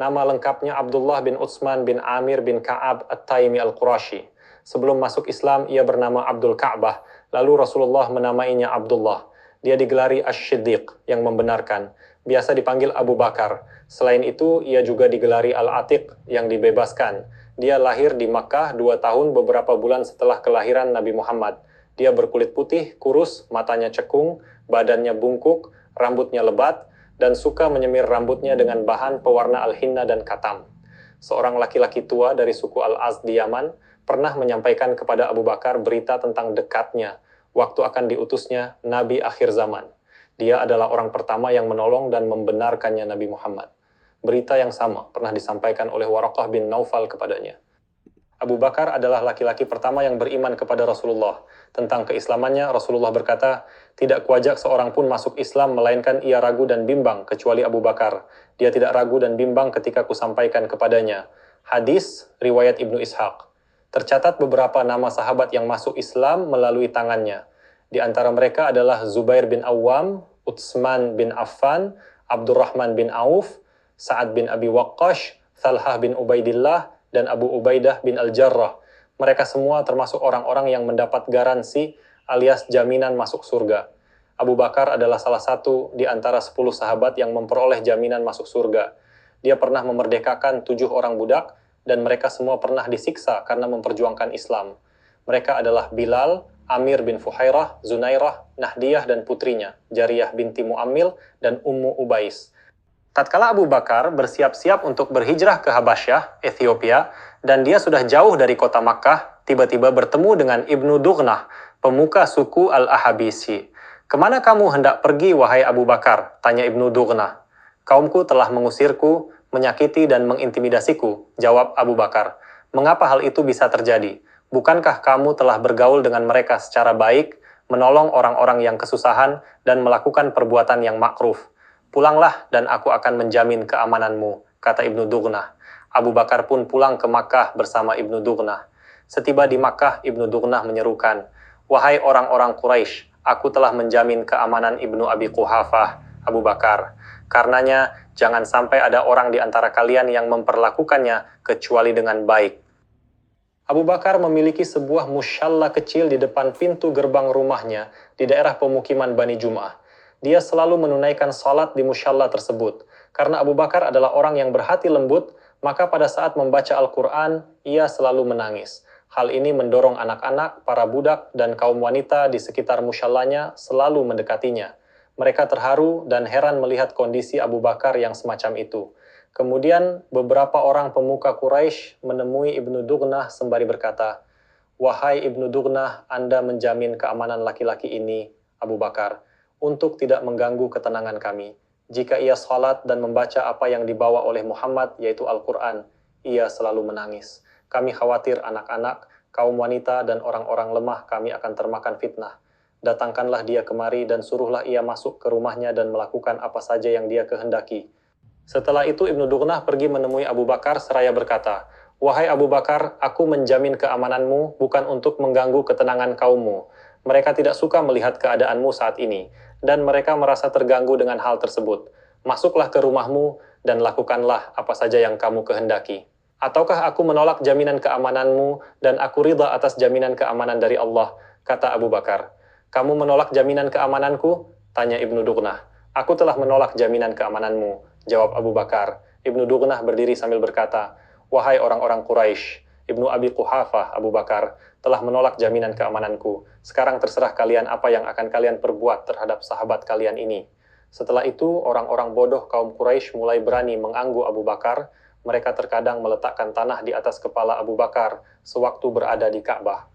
Nama lengkapnya Abdullah bin Utsman bin Amir bin Ka'ab At-Taimi Al-Qurashi. Sebelum masuk Islam, ia bernama Abdul Ka'bah, lalu Rasulullah menamainya Abdullah. Dia digelari Asy-Syiddiq, yang membenarkan. Biasa dipanggil Abu Bakar. Selain itu, ia juga digelari Al-Atiq, yang dibebaskan. Dia lahir di Makkah 2 tahun beberapa bulan setelah kelahiran Nabi Muhammad. Dia berkulit putih, kurus, matanya cekung, badannya bungkuk, rambutnya lebat, dan suka menyemir rambutnya dengan bahan pewarna al-hinna dan katam. Seorang laki-laki tua dari suku Al-Az di Yaman pernah menyampaikan kepada Abu Bakar berita tentang dekatnya waktu akan diutusnya Nabi akhir zaman. Dia adalah orang pertama yang menolong dan membenarkannya Nabi Muhammad. Berita yang sama pernah disampaikan oleh Waraqah bin Naufal kepadanya. Abu Bakar adalah laki-laki pertama yang beriman kepada Rasulullah. Tentang keislamannya, Rasulullah berkata, "Tidak kuajak seorang pun masuk Islam melainkan ia ragu dan bimbang, kecuali Abu Bakar. Dia tidak ragu dan bimbang ketika kusampaikan kepadanya." Hadis riwayat Ibnu Ishaq. Tercatat beberapa nama sahabat yang masuk Islam melalui tangannya. Di antara mereka adalah Zubair bin Awwam, Utsman bin Affan, Abdurrahman bin Auf, Sa'ad bin Abi Waqqash, Thalhah bin Ubaidillah, dan Abu Ubaidah bin Al-Jarrah. Mereka semua termasuk orang-orang yang mendapat garansi alias jaminan masuk surga. Abu Bakar adalah salah satu di antara 10 sahabat yang memperoleh jaminan masuk surga. Dia pernah memerdekakan 7 orang budak, dan mereka semua pernah disiksa karena memperjuangkan Islam. Mereka adalah Bilal, Amir bin Fuhairah, Zunairah, Nahdiyah dan putrinya, Jariyah binti Mu'ammil, dan Ummu Ubais. Tatkala Abu Bakar bersiap-siap untuk berhijrah ke Habasyah, Ethiopia, dan dia sudah jauh dari kota Makkah, tiba-tiba bertemu dengan Ibnu Dughnah, pemuka suku Al-Ahabisi. "Kemana kamu hendak pergi, wahai Abu Bakar?" tanya Ibnu Dughnah. "Kaumku telah mengusirku, menyakiti dan mengintimidasiku," jawab Abu Bakar. "Mengapa hal itu bisa terjadi? Bukankah kamu telah bergaul dengan mereka secara baik, menolong orang-orang yang kesusahan, dan melakukan perbuatan yang makruf? Pulanglah dan aku akan menjamin keamananmu," kata Ibnu Dughnah. Abu Bakar pun pulang ke Makkah bersama Ibnu Dughnah. Setiba di Makkah, Ibnu Dughnah menyerukan, "Wahai orang-orang Quraisy, aku telah menjamin keamanan Ibnu Abi Quhafah, Abu Bakar. Karenanya, jangan sampai ada orang di antara kalian yang memperlakukannya kecuali dengan baik." Abu Bakar memiliki sebuah musyalla kecil di depan pintu gerbang rumahnya di daerah pemukiman Bani Jum'ah. Dia selalu menunaikan salat di musyalla tersebut. Karena Abu Bakar adalah orang yang berhati lembut, maka pada saat membaca Al-Quran, ia selalu menangis. Hal ini mendorong anak-anak, para budak, dan kaum wanita di sekitar musyallanya selalu mendekatinya. Mereka terharu dan heran melihat kondisi Abu Bakar yang semacam itu. Kemudian, beberapa orang pemuka Quraisy menemui Ibnu Dughnah sembari berkata, "Wahai Ibnu Dughnah, Anda menjamin keamanan laki-laki ini, Abu Bakar, untuk tidak mengganggu ketenangan kami. Jika ia salat dan membaca apa yang dibawa oleh Muhammad, yaitu Al-Quran, ia selalu menangis. Kami khawatir anak-anak, kaum wanita, dan orang-orang lemah kami akan termakan fitnah. Datangkanlah dia kemari dan suruhlah ia masuk ke rumahnya dan melakukan apa saja yang dia kehendaki." Setelah itu Ibnu Dughnah pergi menemui Abu Bakar seraya berkata, "Wahai Abu Bakar, aku menjamin keamananmu bukan untuk mengganggu ketenangan kaummu. Mereka tidak suka melihat keadaanmu saat ini, dan mereka merasa terganggu dengan hal tersebut. Masuklah ke rumahmu dan lakukanlah apa saja yang kamu kehendaki. Ataukah aku menolak jaminan keamananmu dan aku ridha atas jaminan keamanan dari Allah?" kata Abu Bakar. "Kamu menolak jaminan keamananku?" tanya Ibnu Dughnah. "Aku telah menolak jaminan keamananmu," jawab Abu Bakar. Ibnu Dughnah berdiri sambil berkata, "Wahai orang-orang Quraisy, Ibnu Abi Quhafah, Abu Bakar, telah menolak jaminan keamananku. Sekarang terserah kalian apa yang akan kalian perbuat terhadap sahabat kalian ini." Setelah itu, orang-orang bodoh kaum Quraisy mulai berani menganggu Abu Bakar. Mereka terkadang meletakkan tanah di atas kepala Abu Bakar sewaktu berada di Ka'bah.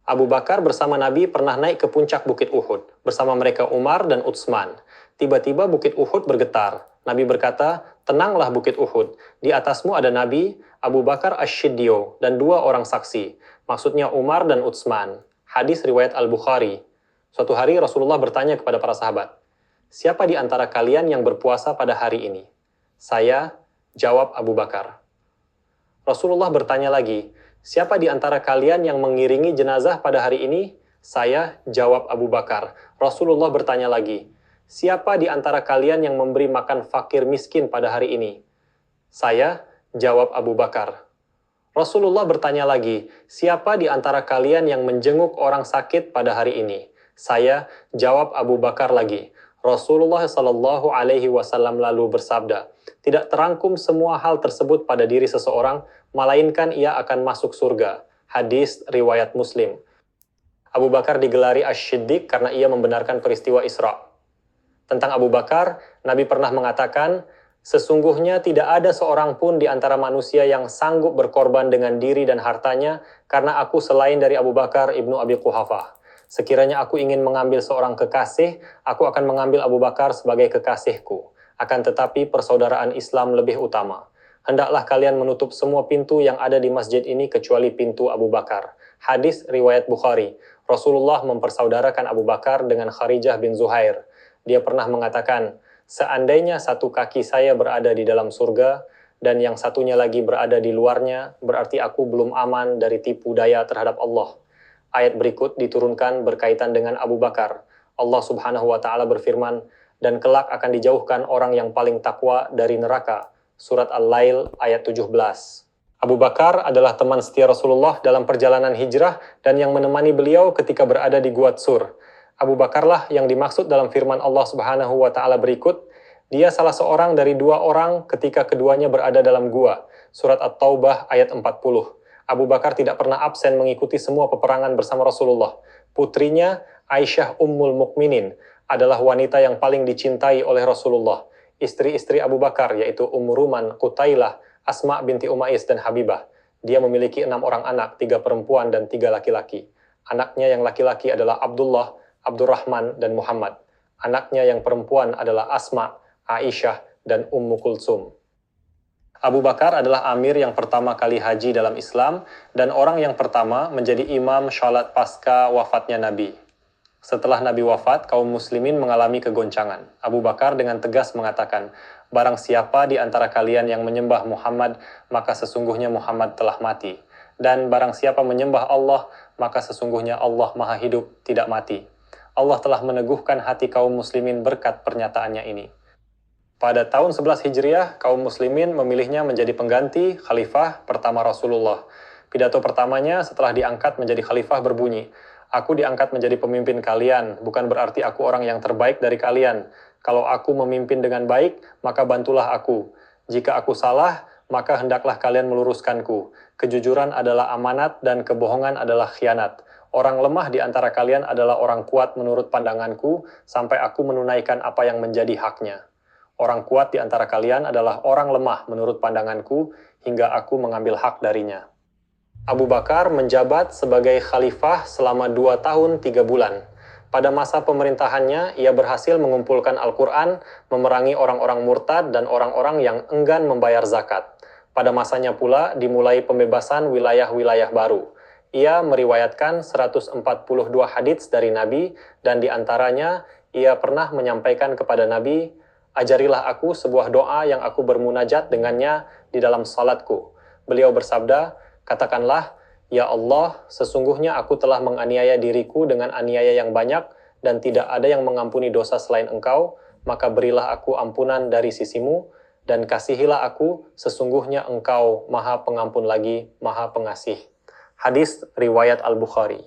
Abu Bakar bersama Nabi pernah naik ke puncak Bukit Uhud, bersama mereka Umar dan Utsman. Tiba-tiba Bukit Uhud bergetar. Nabi berkata, "Tenanglah Bukit Uhud, di atasmu ada Nabi, Abu Bakar Asy-Syiddiq, dan 2 orang saksi." Maksudnya Umar dan Utsman. Hadis riwayat Al-Bukhari. Suatu hari Rasulullah bertanya kepada para sahabat, "Siapa di antara kalian yang berpuasa pada hari ini?" "Saya," jawab Abu Bakar. Rasulullah bertanya lagi, "Siapa di antara kalian yang mengiringi jenazah pada hari ini?" "Saya," jawab Abu Bakar. Rasulullah bertanya lagi, "Siapa di antara kalian yang memberi makan fakir miskin pada hari ini?" Saya, jawab Abu Bakar. Rasulullah bertanya lagi, siapa di antara kalian yang menjenguk orang sakit pada hari ini? Saya, jawab Abu Bakar lagi. Rasulullah Shallallahu Alaihi Wasallam lalu bersabda, tidak terangkum semua hal tersebut pada diri seseorang, melainkan ia akan masuk surga. Hadis riwayat Muslim. Abu Bakar digelari Asy-Syiddiq karena ia membenarkan peristiwa Isra. Tentang Abu Bakar, Nabi pernah mengatakan, sesungguhnya tidak ada seorang pun di antara manusia yang sanggup berkorban dengan diri dan hartanya karena aku selain dari Abu Bakar ibnu Abi Quhafah. Sekiranya aku ingin mengambil seorang kekasih, aku akan mengambil Abu Bakar sebagai kekasihku. Akan tetapi persaudaraan Islam lebih utama. Hendaklah kalian menutup semua pintu yang ada di masjid ini kecuali pintu Abu Bakar. Hadis riwayat Bukhari. Rasulullah mempersaudarakan Abu Bakar dengan Kharijah bin Zuhair. Dia pernah mengatakan, seandainya satu kaki saya berada di dalam surga, dan yang satunya lagi berada di luarnya, berarti aku belum aman dari tipu daya terhadap Allah. Ayat berikut diturunkan berkaitan dengan Abu Bakar. Allah Subhanahu wa Ta'ala berfirman, dan kelak akan dijauhkan orang yang paling takwa dari neraka. Surat Al-Lail ayat 17. Abu Bakar adalah teman setia Rasulullah dalam perjalanan hijrah dan yang menemani beliau ketika berada di Gua Tsur. Abu Bakarlah yang dimaksud dalam firman Allah Subhanahu wa Ta'ala berikut, dia salah seorang dari dua orang ketika keduanya berada dalam gua. Surat At-Taubah ayat 40. Abu Bakar tidak pernah absen mengikuti semua peperangan bersama Rasulullah. Putrinya, Aisyah Ummul Mukminin, adalah wanita yang paling dicintai oleh Rasulullah. Istri-istri Abu Bakar yaitu Ummu Ruman, Qutailah, Asma binti Umais, dan Habibah. Dia memiliki 6 orang anak, 3 perempuan dan 3 laki-laki. Anaknya yang laki-laki adalah Abdullah, Abdurrahman, dan Muhammad. Anaknya yang perempuan adalah Asma, Aisyah, dan Ummu Kulsum. Abu Bakar adalah amir yang pertama kali haji dalam Islam dan orang yang pertama menjadi imam sholat pasca wafatnya Nabi. Setelah Nabi wafat, kaum muslimin mengalami kegoncangan. Abu Bakar dengan tegas mengatakan, barang siapa di antara kalian yang menyembah Muhammad, maka sesungguhnya Muhammad telah mati. Dan barang siapa menyembah Allah, maka sesungguhnya Allah maha hidup, tidak mati. Allah telah meneguhkan hati kaum muslimin berkat pernyataannya ini. Pada tahun 11 Hijriah, kaum muslimin memilihnya menjadi pengganti khalifah pertama Rasulullah. Pidato pertamanya setelah diangkat menjadi khalifah berbunyi, aku diangkat menjadi pemimpin kalian, bukan berarti aku orang yang terbaik dari kalian. Kalau aku memimpin dengan baik, maka bantulah aku. Jika aku salah, maka hendaklah kalian meluruskanku. Kejujuran adalah amanat dan kebohongan adalah khianat. Orang lemah di antara kalian adalah orang kuat menurut pandanganku, sampai aku menunaikan apa yang menjadi haknya. Orang kuat di antara kalian adalah orang lemah menurut pandanganku, hingga aku mengambil hak darinya. Abu Bakar menjabat sebagai khalifah selama 2 tahun 3 bulan. Pada masa pemerintahannya, ia berhasil mengumpulkan Al-Quran, memerangi orang-orang murtad dan orang-orang yang enggan membayar zakat. Pada masanya pula dimulai pembebasan wilayah-wilayah baru. Ia meriwayatkan 142 hadits dari Nabi, dan di antaranya ia pernah menyampaikan kepada Nabi, ajarilah aku sebuah doa yang aku bermunajat dengannya di dalam salatku. Beliau bersabda, katakanlah, ya Allah, sesungguhnya aku telah menganiaya diriku dengan aniaya yang banyak, dan tidak ada yang mengampuni dosa selain Engkau, maka berilah aku ampunan dari sisimu, dan kasihilah aku, sesungguhnya Engkau maha pengampun lagi, maha pengasih. Hadis riwayat Al-Bukhari.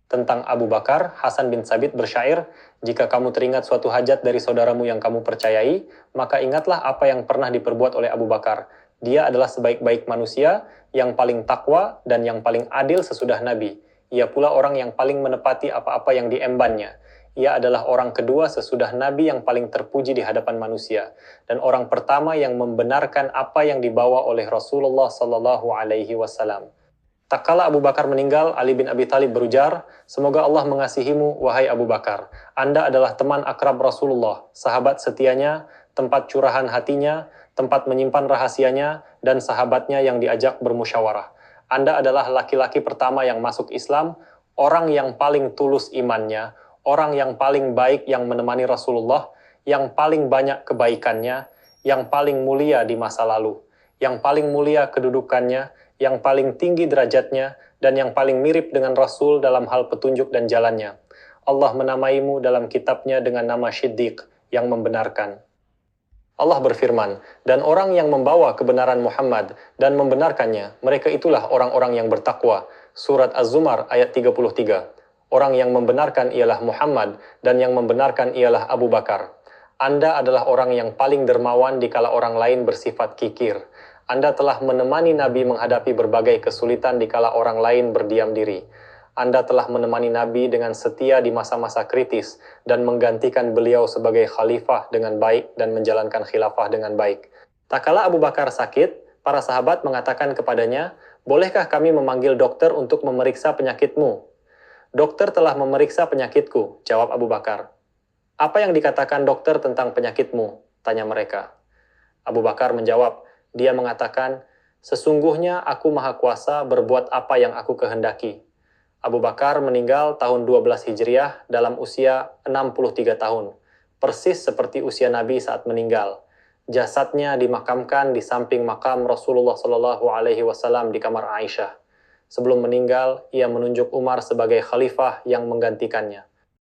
Tentang Abu Bakar, Hasan bin Sabit bersyair, jika kamu teringat suatu hajat dari saudaramu yang kamu percayai, maka ingatlah apa yang pernah diperbuat oleh Abu Bakar. Dia adalah sebaik-baik manusia, yang paling takwa dan yang paling adil sesudah Nabi. Ia pula orang yang paling menepati apa-apa yang diembannya. Ia adalah orang kedua sesudah Nabi yang paling terpuji di hadapan manusia, dan orang pertama yang membenarkan apa yang dibawa oleh Rasulullah SAW. Tak kala Abu Bakar meninggal, Ali bin Abi Thalib berujar, semoga Allah mengasihimu, wahai Abu Bakar. Anda adalah teman akrab Rasulullah, sahabat setianya, tempat curahan hatinya, tempat menyimpan rahasianya, dan sahabatnya yang diajak bermusyawarah. Anda adalah laki-laki pertama yang masuk Islam, orang yang paling tulus imannya, orang yang paling baik yang menemani Rasulullah, yang paling banyak kebaikannya, yang paling mulia di masa lalu, yang paling mulia kedudukannya, yang paling tinggi derajatnya, dan yang paling mirip dengan Rasul dalam hal petunjuk dan jalannya. Allah menamaimu dalam kitabnya dengan nama Syiddiq, yang membenarkan. Allah berfirman, dan orang yang membawa kebenaran Muhammad dan membenarkannya, mereka itulah orang-orang yang bertakwa. Surat Az-Zumar ayat 33. Orang yang membenarkan ialah Muhammad dan yang membenarkan ialah Abu Bakar. Anda adalah orang yang paling dermawan dikala orang lain bersifat kikir. Anda telah menemani Nabi menghadapi berbagai kesulitan dikala orang lain berdiam diri. Anda telah menemani Nabi dengan setia di masa-masa kritis dan menggantikan beliau sebagai khalifah dengan baik dan menjalankan khilafah dengan baik. Tak kala Abu Bakar sakit, para sahabat mengatakan kepadanya, "Bolehkah kami memanggil dokter untuk memeriksa penyakitmu?" "Dokter telah memeriksa penyakitku," jawab Abu Bakar. "Apa yang dikatakan dokter tentang penyakitmu?" tanya mereka. Abu Bakar menjawab, dia mengatakan, "Sesungguhnya aku maha kuasa berbuat apa yang aku kehendaki." Abu Bakar meninggal tahun 12 Hijriah dalam usia 63 tahun, persis seperti usia Nabi saat meninggal. Jasadnya dimakamkan di samping makam Rasulullah Shallallahu Alaihi Wasallam di kamar Aisyah. Sebelum meninggal, ia menunjuk Umar sebagai khalifah yang menggantikannya.